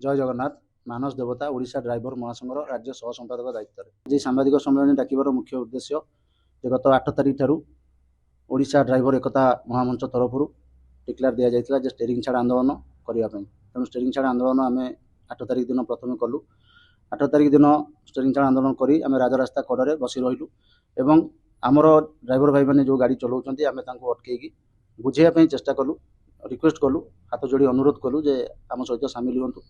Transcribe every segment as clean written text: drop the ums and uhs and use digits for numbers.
जय जगन्नाथ। मानस देवता ओडिशा ड्राइवर महासंघर राज्य सह संपादक दायित्व जी सांबादिक सम्मेलन डाकिबार मुख्य उद्देश्य गत 8 तारिख ठारू ओडिशा ड्राइवर एकता महामंच तरफ डिक्लेयर दि जाइतिला जे स्टेरिंग छाड़ आंदोलन करने तेणु स्टेरिंग छाड़ आंदोलन आम 8 तारिख दिन प्रथम कलु। 8 तारिख दिन स्टेरिंग छाड़ आंदोलन करी आम राजरास्ता कड़े बसी रहिलु एवं आमर ड्राइवर भाई मैंने जो गाड़ी चलाउछन्ती आम तांको अटकेकी बुझाइया चेष्टा कलु, रिक्वेस्ट कलु, हाथ जोड़ी अनुरोध कलु जे आम सहित सामिल हुंतु।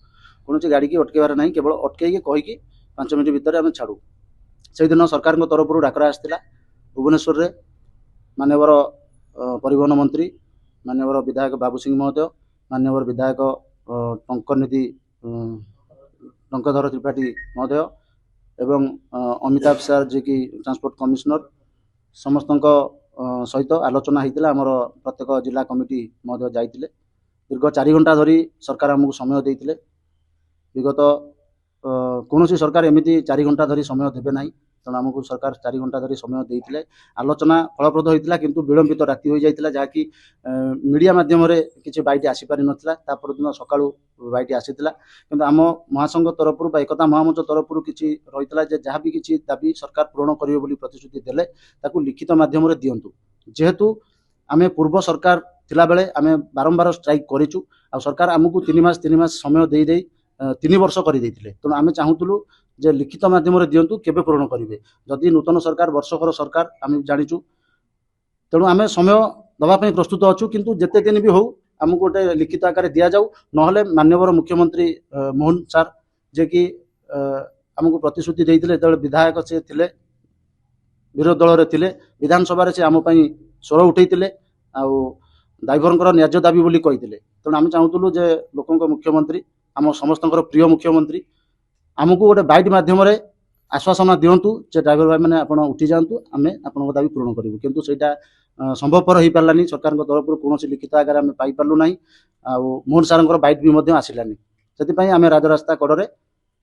कौन गाड़ी की अटकेबार ना, केवल अटकई कहीकि 5 मिनट भितर आम छाड़ू। से दिन सरकार तरफ डाकरा आसाला भुवनेश्वर में मानवर परिवहन मंत्री मानवर विधायक बाबू सिंह महोदय, मानवर विधायक टंकधर त्रिपाठी महोदय एवं अमिताभ सार जी की ट्रांसपोर्ट कमिश्नर समस्त सहित आलोचना होता। आमर प्रत्येक जिला कमिटी महोदय जाइतिले। दीर्घ 4 घंटा धरी सरकार आमको समय देते। विगत कौन सरकार एमती 4 घंटा धरी समय देवे ना, तेणु आमको सरकार 4 घंटा धरी समय देते। आलोचना फलप्रद होता किंतु विलंबित राति हो जाता जहाँकि मीडिया मध्यम किसी बाइट आसीपारि नाला। दिन सका बाइट आसीला किंतु आम महासंघ तरफ एकता महामंच तरफ किसी रही जहाँ भी किसी दाबी सरकार पूरण करेंगे बोली प्रतिश्रुति देले ताकू लिखित माध्यम दिंतु। जेहेतु आम पूर्व सरकार थिला बेले आम बारंबार स्ट्राइक करूँ आ सरकार आमको 3 मास समय दे 3 वर्ष कर तेणु आम चाहूलु जे लिखित माध्यम दिंतु केबे पूरण करेंगे। जदि नूतन सरकार वर्षकर सरकार आम जाचु तेणु आम समय दवाई प्रस्तुत अच्छु किंतु जिते दिन भी हो आमको गोटे लिखित आकार दि जाऊ ना। माननीय मुख्यमंत्री मोहन सार जे कि आमको प्रतिश्रुति देते जो विधायक से थिले विरोधी दल रे थिले विधानसभा से आम स्वर उठे ड्राइवर न्याज्य दाबी बोली कहते। तेणु आम चाहूलु जे लोकों मुख्यमंत्री आम समस्त प्रिय मुख्यमंत्री आमको गोटे बाइट मध्यम आश्वासना दिंतु जे ड्राइवर भाई मैंने आप उठी जातु आम आपन दाबी पूरण करूँ किंतु सेटा संभवपर हो पारानी। सरकार तरफ कौन लिखित आकार आम पाइलु ना आ मोहन सार बाइट भी आसलानी। से आम राजरास्ता कड़े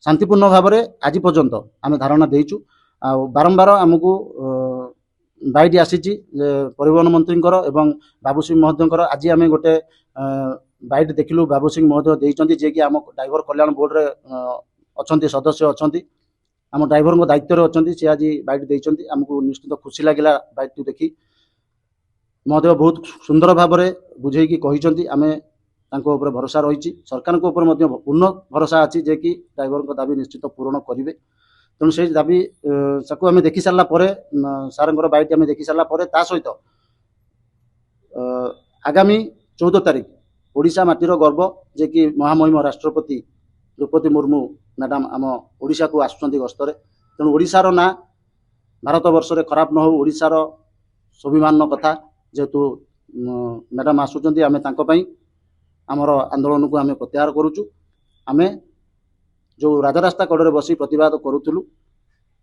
शांतिपूर्ण भाव में आज पर्यंत आम धारणा देचु। आ बारंबार आमको बाइट आसी परिवहन मंत्री एवं बाबू सिंह महोदय आज आम गोटे बाइट देखिलु। बाबू सिंह महोदय देइचंती जे कि आम ड्राइवर कल्याण बोर्ड रे अछंती सदस्य अछंती आम ड्राइवर दायित्व अच्छी सी आज बाइट देइचंती। आमको निश्चित खुशी लगिला बाइट देखी। महोदय बहुत सुंदर भाव में बुझेकी कही आम तांको भरोसा रही। सरकार पूर्ण भरोसा अच्छी जे कि ड्राइवर दाबी निश्चित पूरण करेंगे। तेणु से दाबी आम देखी सारा सार बाइट आम देखी सारा सहित आगामी 14 तारिख ओडिशा माटीर गर्व जे कि महामहिम राष्ट्रपति द्रौपदी मुर्मू मैडम आम ओडिशा को आसुचंती गस्तरे। तेणु ओडिशार ना भारत वर्ष रे खराब न हो, ओडिशार स्वाभिमान कथा जेहेतु मैडम आसुचंती आम तांको आमर आंदोलन को आम प्रत्याहार करुचु। आम जो राजरास्ता कड़े बसी प्रतिवाद करूँ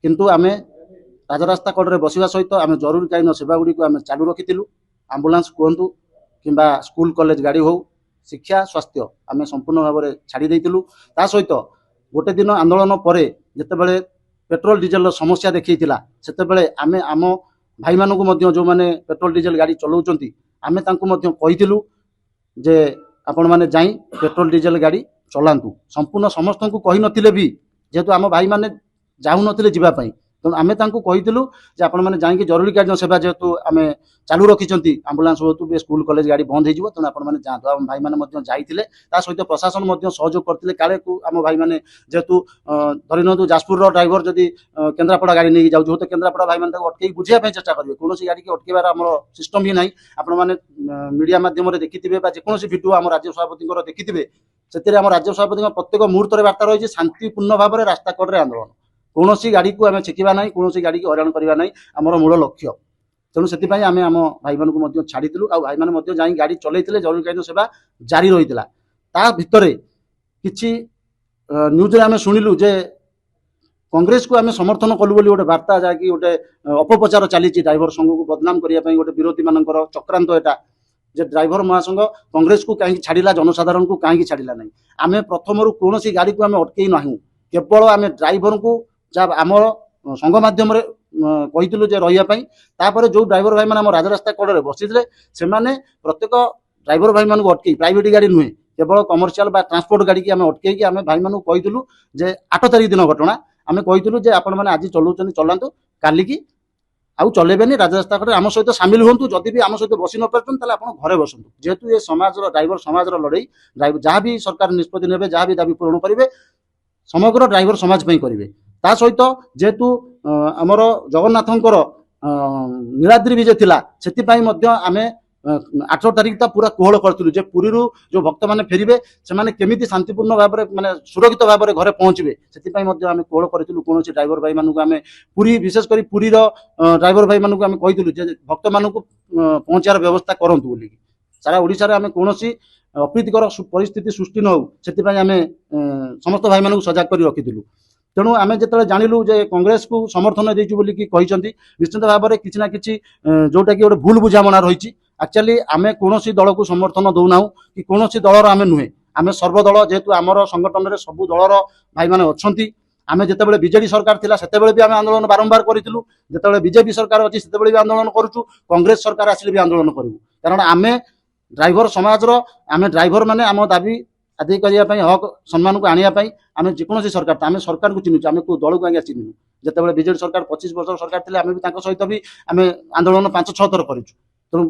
किंतु आम राजरास्ता कड़े बसवा सहित आम जरूरीकालीन सेवा गुड़ी आम चालू रखी। आंबुलांस कहतु किंबा स्कूल कॉलेज गाड़ी हो, शिक्षा स्वास्थ्य आम संपूर्ण भाव में छाड़ी देइतिलु। ता सहित गोटे दिन आंदोलन पर जितेबाला पेट्रोल डीजेल समस्या देखा से आम आम भाई मानक जो मैंने पेट्रोल डीजेल गाड़ी चलाउछंती आम तांको कहितिलु जे आपण माने जाई पेट्रोल डीजेल गाड़ी चलांतु। संपूर्ण समस्त को कही नथिले भी जेहेतु आम भाई माने जाऊ नथिले जीवापाई तेणु आम तांको कहितिलु जे आपण माने जाई जरूरीकालीन सेवा जेहेतु आम चालू रखिंट आंबुलांस हो स्कूल कॉलेज गाड़ी बंद हो तेणु आपण मैंने जातु। आम भाई मैंने जाइए सहित प्रशासन सहयोग करते काले आम भाई मैंने जेहेतु धरी नियंतु जाजपुर ड्राइवर जदि केन्द्रापड़ा गाड़ी नहीं जाऊँ तो केन्द्रापड़ा भाई मैंने अटकई बुझाई चेष्टा करेंगे। कौन गाड़ी की अटकेबार आम सिस्टम ही ना। आपण मीडिया मध्यम देखिथे जेकोसी भिडियो आम राज्य सभापति देखिथे से आम राज्य सभापति प्रत्येक मुहूर्त वार्ता रही शांतिपूर्ण भाव में रास्ता कड़े आंदोलन। कौन गाड़ी को आम छेकिबा ना, कौन गाड़ी की हराण करवा ना आमर मूल लक्ष्य। तेणु से आम आम भाई मानू छाड़ीलु आ भाई मैंने जा गाड़ी चलते जरूरीकालीन सेवा जारी रही ता भितर किसी न्यूज आम शुणिलु जे कांग्रेस को आम समर्थन कलु बोली गोटे वार्ता जहाँकि गोटे अपप्रचार चली ड्राइवर संघ को बदनाम करने गोटे विरोधी मान चक्रांत एटा जे ड्राइवर महासंघ कांग्रेस को कहीं छाड़ा जनसाधारण को कहीं छाड़ा ना। आम प्रथम कौन गाड़ी को आम अटकई ना केवल आम ड्राइवर को जहाँ आम संघ मध्यम कही रही जो ड्राइवर भाई मैंने राजरास्ता कड़े बसी से प्रत्येक ड्राइवर भाई मान अटकई प्राइवेट गाड़ी नुहे केवल कमर्शियल बा ट्रांसपोर्ट गाड़ी की आम अटकई आम भाई मानू कहूँ जे 8 तारिख दिन घटना आम कहूँ जे आपण मैंने आज चलाऊँ चलातु काली की आउ चलेबेनी राजरास्ता कड़े आम सहित सामिल हूँ जदि भी आम सहित बसी न पार्टी आप घरे बसतु जेहेतु ये समाज ड्राइवर समाज लड़ई ड्राइवर जहाँ भी सरकार निष्पत्ति ने जहाँ भी दाबी पूरण करेंगे समग्र ड्राइवर समाज करेंगे ता सहित जेहेतु आमर जगन्नाथंकर नीलाद्री विजय थिला सेतिपाई मध्य आमे 8 तारिख ता पूरा कोहल करथिलु जे पुरी जो भक्त माने फेरिबे से माने केमिति शांतिपूर्ण भाव माने सुरक्षित भाव घरे पहुंचबे सेतिपाई मध्य आमे कोहल करथिलु कोनोसी ड्राइवर भाई मानकु आमे पुरी विशेष करी पुरी रो ड्राइवर भाई मानकु आमे कहिथिलु जे भक्त मानकु पहुंचार व्यवस्था करंतु बोली सारा ओडिसा रे आमे कोनोसी अप्रीतिकर परिस्थिति सृष्टि न हो सेतिपाई आमे समस्त भाई मानकु सजाग करी रखिथिलु तेणु आम जो जानलु जे कांग्रेस को समर्थन देचु बोली निश्चित भाव में किसी ना कि जोटा कि गोटे भूल बुझामणा रही एक्चुअली आम कौन दल को समर्थन दौना कि कौन दलर आम नुहे आम सर्वदल जेहेतु आमर संगठन में सबू दलर भाई मैंने अच्छा आम जिते बीजेडी सरकार थिला सेतेबेले भी आम आंदोलन बारंबार करूँ जिते बीजेपी सरकार अच्छी से भी आंदोलन करूँ कांग्रेस सरकार आसिले भी आंदोलन करूँ कारण आम ड्राइवर समाज आम ड्राइवर मैंने आम दाबी आदाय करने हक सम्मान को आने आम जेकोसी सरकार आम सरकार को चिन्हु आम को दल को आगे चिन्हु जिते बीजेडी सरकार 25 वर्ष सरकार थे आम भी सहित भी आम आंदोलन 5-6 थर करूँ तेणु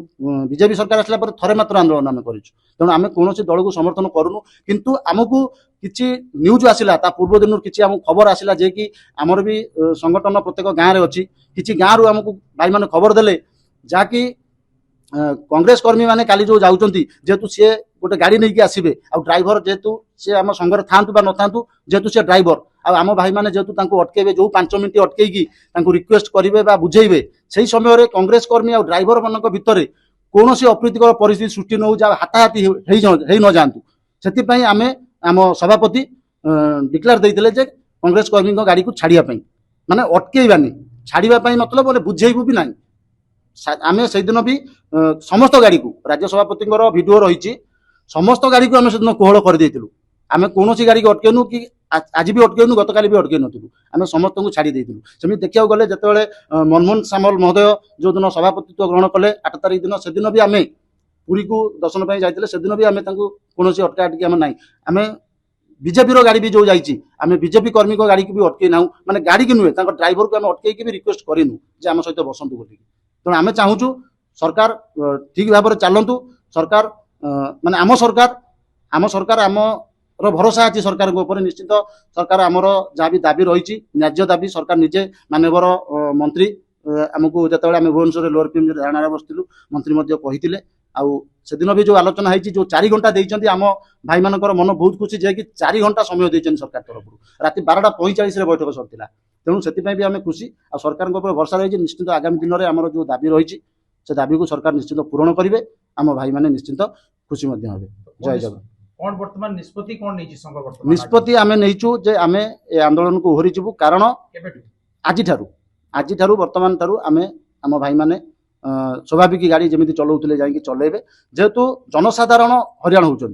बीजेपी सरकार आसला थरे मात्र आंदोलन आम करूँ तेणु आम कौन दल को समर्थन करूँ किंतु आमको किसी न्यूज आसला पूर्व दिन किसी आम खबर आसला जे कि आमर भी संगठन प्रत्येक गाँव में अच्छी किसी गाँव आमको भाई मैंने खबर देले जहाँकि कांग्रेस कर्मी माने काली जो जाउचंती जेतु से गोटे गाड़ी नहीं आसबे आ ड्राइवर जेतु से आम संगर थांतु बा न थांतु जेतु से ड्राइवर आम भाई माने जेतु तांको अटकेबे जो 5 मिनिट अटकेकी तांको रिक्वेस्ट करिवे बा बुझेइबे सेही समय रे कांग्रेस कर्मी आ ड्राइवर मानक भितरे कोनोसी अप्रीतिकर परिस्थिति सृष्टि न हो जा हाताहाती हेई न जानतु सेति पई आमे आम सभापति डिक्लेयर देइथिले जे कांग्रेस कर्मी गाड़ी को छाड़िया पई माने अटकेइबानी छाड़िबा पई मतलब बोले बुझेइबु भी नाही आम से दिन भी समस्त गाड़ी को राज्य सभापति भिडियो रही समस्त गाड़ी को आम से दिन कोहल कर आम कौन गाड़ी को अटकेनु कि आज भी अटकेनु गत काली भी अटके नुँ आम समस्त को छाड़ी सेमती देखा गले जिते मनमोहन सामल महोदय जो दिन सभापतित्व ग्रहण कले 8 तारिख दिन से दिन भी आम पुरी को दर्शन पर जाते से दिन भी आम कौन अटका अटकी आम ना आम बीजेपी गाड़ी भी जो जाइए आम बीजेपी कर्मी को गाड़ी को भी अटके ना माने गाड़ी की नुहे ड्राइवर को आम अटकई भी रिक्वेस्ट करूँ जे आम सहित बसतु बोली तेणु आम चाहूँ सरकार ठीक भाव में चलतु सरकार माने आम सरकार आमर भरोसा अच्छी सरकार ऊपर निश्चित सरकार आमर जहाँ भी दाबी रही न्याज्य दाबी सरकार निजे मानवर मंत्री आमको जो आम भुवनेश्वर लोअर पीएम धारणा बसलु मंत्री कही से दिन भी जो आलोचना है जो 4 घंटा देती आम भाई मान मन बहुत खुशी जे कि 4 घंटा समय देते सरकार तरफ राति 12:45 बैठक सरला तेणु से भी आम खुशी आ सरकार भरोसा रही निश्चित आगामी दिन में आम जो दाबी रही से दाबी को सरकार निश्चित पूरण करेंगे आम भाई मैंने निश्चित खुशी हे जय जगन्नाथ कौन वर्तमान निष्पत्ति कौन नहीं संघ वर्तमान निष्पत्ति आम नहींचु जे आम ए आंदोलन को ओहरी जीवु कारण आज वर्तमान ठारू आम आम भाई मैंने स्वाभाविक गाड़ी जमी चलाऊे जाकि चलेबे जेहेतु जनसाधारण हरियाण होती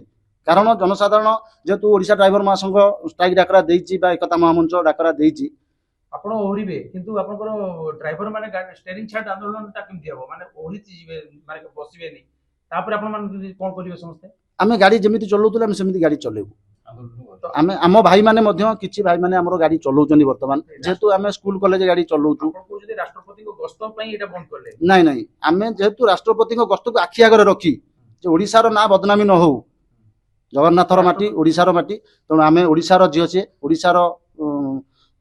कारण जनसाधारण जेहेतु ओडिशा ड्राइवर महासंघ स्ट्राइक डाकरा देइछि बा एकता महामंच डाकरा देइछि आपण ओहरिबे किंतु आपनकर ड्राइवर माने स्टीयरिंग छाड़ आंदोलन ता केमति हबो माने ओहरिति जिवे माने बसिबे नै तापर आपण माने कोन करिवे समस्ते आम गाड़ी जमी चलाऊे आम सेमती गाड़ी चलेबू आम आम भाई मैंने किसी भाई मैंने आम गाड़ी चलाऊँ बर्तमान जेहेतु आम स्कूल कॉलेज गाड़ी चलाऊँ राष्ट्रपति गस्त बंद कले नाई नाई आम जेहेतु राष्ट्रपति गस्त को आखि आगे रखी ओडिशार ना बदनामी न हो जगन्नाथर माटी ओडिशार माटी तेणु आम ओडिशार झील सी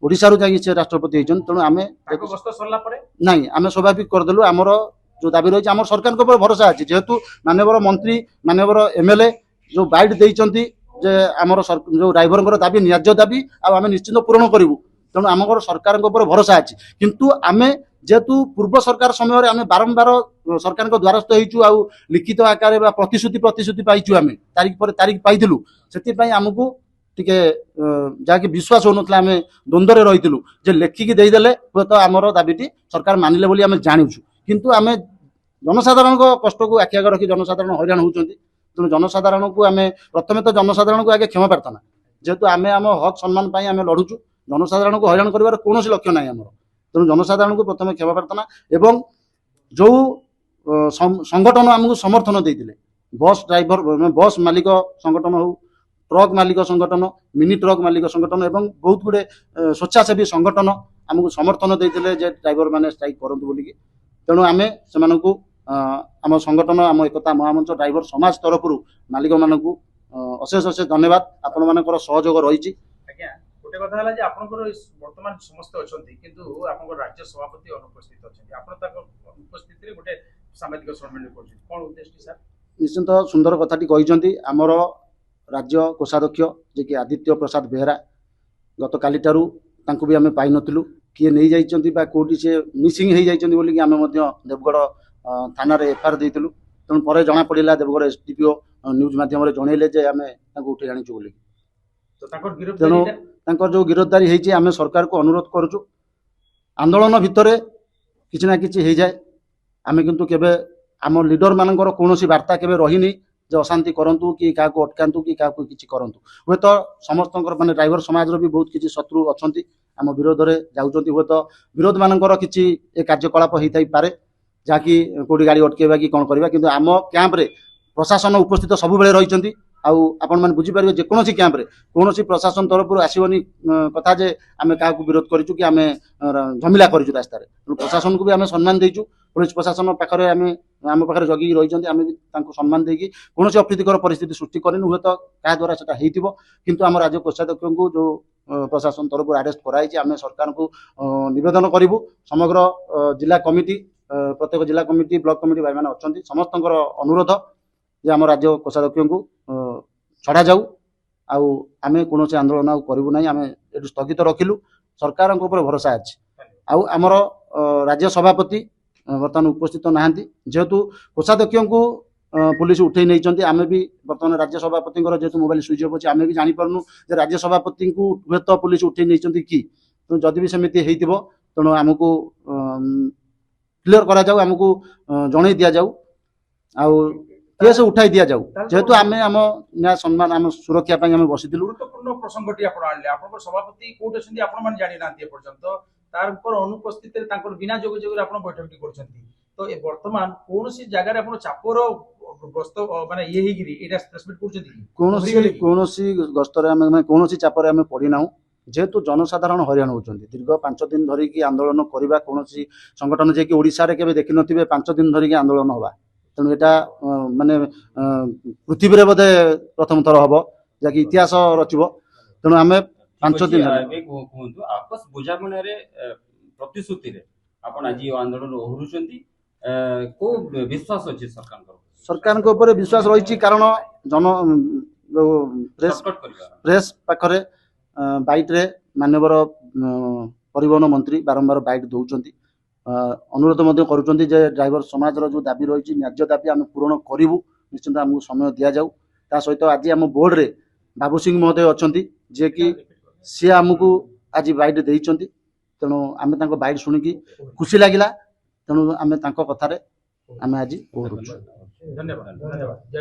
ओडिशारू जाकि से राष्ट्रपति होती तेणु आम गस्त सरला परे नाई आम स्वाभाविक करदेलु आमर जो दाबी रही आम सरकार के भरोसा अच्छी जेहेतु मानवर मंत्री मानवर एमएलए जो बाइट देइचंती जे आमर जो ड्राइवर दाबी न्याज्य दाबी आम निश्चित पूरण करूँ तेणु आम सरकार भरोसा अच्छी किंतु आम जेहेतु पूर्व सरकार समय आम बारंबार सरकार द्वारस्थ हो लिखित आकार प्रतिश्रुति पाइचु आम तारीख पर तारीख पाइलु से आमको टिके जहाँकि विश्वास हो नाम द्वंद्व रही जे लेखिकी देदेले हूँ तो आमर दाबीटी सरकार मानिले बोली आम जानुँ किंतु आम जनसाधारण कष्ट को आखि आगे रखी जनसाधारण हरियाण होती तेणु जनसाधारण को आम प्रथम तो जनसाधारण को आगे क्षमा प्रार्थना जेहेतु आम आम हक सम्मान आम लड़ुचु जनसाधारण को हरियाण कर कौन लक्ष्य ना आमर तेणु जनसाधारण को प्रथम क्षमा प्रार्थना एवं जो संगठन आमको समर्थन देते बस ड्राइवर बस मालिक संगठन हो ट्रक मालिक संगठन मिनी ट्रक मालिक संगठन एवं बहुत गुड़े स्वेच्छासेवी संगठन आमको समर्थन देते जे ड्राइवर मैंने स्ट्राइक करूँ बोलिकी तेणु आम से आम संगठन आम एकता महामंच ड्राइवर समाज तरफ मालिक मानक अशेष अशेष धन्यवाद आपण मानकर सहयोग रही। आज्ञा गोटे कथा है आपंकर वर्तमान समस्त अच्छा किंतु आप राज्य सभापति अनुपस्थित अच्छा आप उपस्थित गोटे सामाजिक सम्मेलन कौन उद्देश्य सर निश्चिंत सुंदर कथाटी कहते आमर राज्य कोषाध्यक्ष जे कि आदित्य प्रसाद बेहेरा गत काली भी आम पाई नथिलु किए नहीं जाइछन्ति बा कोठी से मिसिंग हो जाइछन्ति बोली आम देवगढ़ थाना रे एफआईआर देइथिलु तेणु पर जना पड़ा देवगढ़ एसडीपीओ न्यूज माध्यम जनइले जे आम उठे आनीचु बोली तो ताकर तेणु गिरफ्तारी जो गिरफ्तारी होती आम सरकार को अनुरोध करुचु आंदोलन भितर किसी ना कि हो जाए आम किंतु केबे आम लीडर मानकर कौन वार्ता केबे रहीनी जे अशांति करंतु कि क्या अटकातु कि क्या किसी करंतु हे तो समस्त माने ड्राइवर समाज भी बहुत किसी शत्रु अच्छा आम विरोध में जाऊँच हे तो विरोध मानकर किसी कार्यकलाप होता पारे जहाँकि कौटी गाड़ी अटकेबा कि कौन करवा किंतु आम कैंप रे प्रशासन उपस्थित सब बेले रही आपण मैंने बुझीपारे जेकोसी कैंप रे कौन प्रशासन तरफ आसवनी कथा जे आम क्या विरोध करूँ कि आम झमेला करूँ रास्तार प्रशासन को भी आम सम्मान देचु पुलिस प्रशासन पाखे आम पाखे जगिकी रही आम भी सम्मान देकी कौन अप्रीतिकर परिस्थिति सृष्टि करनी हे तो क्या द्वारा से किंतु आम राज्य कोषाध्यक्ष को जो प्रशासन तरफ अरेस्ट कराई आम सरकार को निवेदन करूँ समग्र जिला कमिटी प्रत्येक जिला कमिटी ब्लॉक कमिटी भाई मैंने अच्छा समस्त अनुरोध जे आम राज्य कोषाध्यक्ष को छड़ा जाऊ आम कौन आंदोलन करूँ ना आम ये स्थगित रखिलु सरकार भरोसा अच्छी आमर राज्य सभापति बर्तमान उपस्थित नहांती जेहेतु कोषाध्यक्ष को पुलिस उठे नहीं आम भी बर्तमान राज्य सभापति जेहेतु मोबाइल स्विच ऑफ अच्छे आम भी जापरनु राज्य सभापति को हे तो पुलिस उठे नहीं कि जदि भी सेमती हो तेणु आमको क्लियर करा जाऊ आमको जन दि जाऊ केस उठाई दि जाऊ जेहेतु आम आम न्याय सम्मान आम सुरक्षा आम बसिलु गुरुत्वपूर्ण प्रसंगटी आप सभापति कोर्ट अच्छे आप जानी ना पर्यंत तार अनुपस्थित बिना जोगाजोग बैठक कर तो ए वर्तमान कौन सी जगह आप चापर ग्रस्त माने ये ट्रांसमिट कौन गस्तर कौन चापर आम पड़ना जेहेतु जनसाधारण हरियाण होती दीर्घ 5 दिन धरिकी आंदोलन करवा कौन संगठन जे कि ओडिशा रे केबे देखि नथिबे 5 दिन धरिकी आंदोलन हवा तेणु यहाँ माने पृथ्वी रे बोधे प्रथम थर हम जहाँकि इतिहास रचिब तेणु आम 5 दिन आपस बुझामणा प्रतिश्रुति आपण आज आंदोलन ओहरुचंती को विश्वास अच्छे सरकार के ऊपर विश्वास रही कारण जन जो प्रेस पाखरे बाइट रे माननीय परिवहन मंत्री बारंबार बाइट दौरान अनुरोध करुँच ड्राइवर समाज जो दाबी रही न्याज्य दाबी आम पूरण करूँ निश्चिंत आमको समय दि जाऊ ता सहित आज आम बोर्ड रे बाबू सिंह महोदय अच्छा जे कि सी आमको आज बाइट देइचंती तेणु आम बाइट शुणिकी खुशी लगिला तेणु आम कथार आम आज धन्यवाद।